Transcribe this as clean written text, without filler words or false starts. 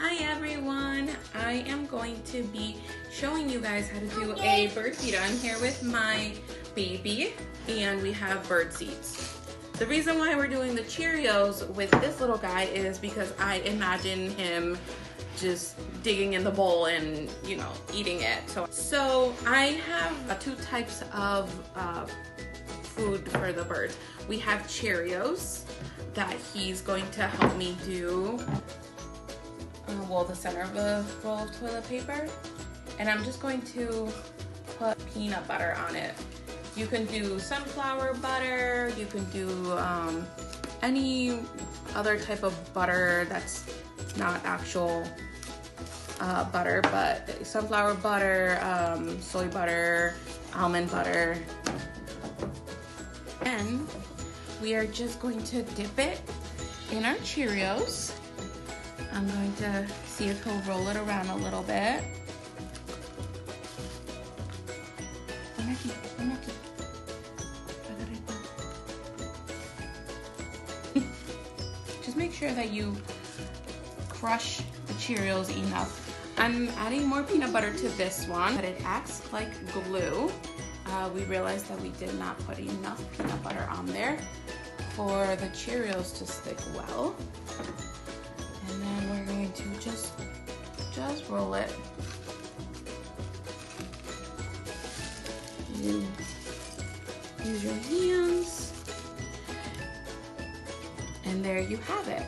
Hi everyone, I am going to be showing you guys how to do a bird feeder. I'm here with my baby and we have bird seeds. The reason why we're doing the Cheerios with this little guy is because I imagine him just digging in the bowl and, you know, eating it. So I have two types of food for the birds. We have Cheerios that he's going to help me do the center of the roll of toilet paper, and I'm just going to put peanut butter on it. You can do sunflower butter, you can do any other type of butter that's not actual butter, but sunflower butter, soy butter, almond butter. And we are just going to dip it in our Cheerios. I'm going to see if he'll roll it around a little bit. Just make sure that you crush the Cheerios enough. I'm adding more peanut butter to this one, but it acts like glue. We realized that we did not put enough peanut butter on there for the Cheerios to stick well. And then we're going to just roll it. Use your hands. And there you have it.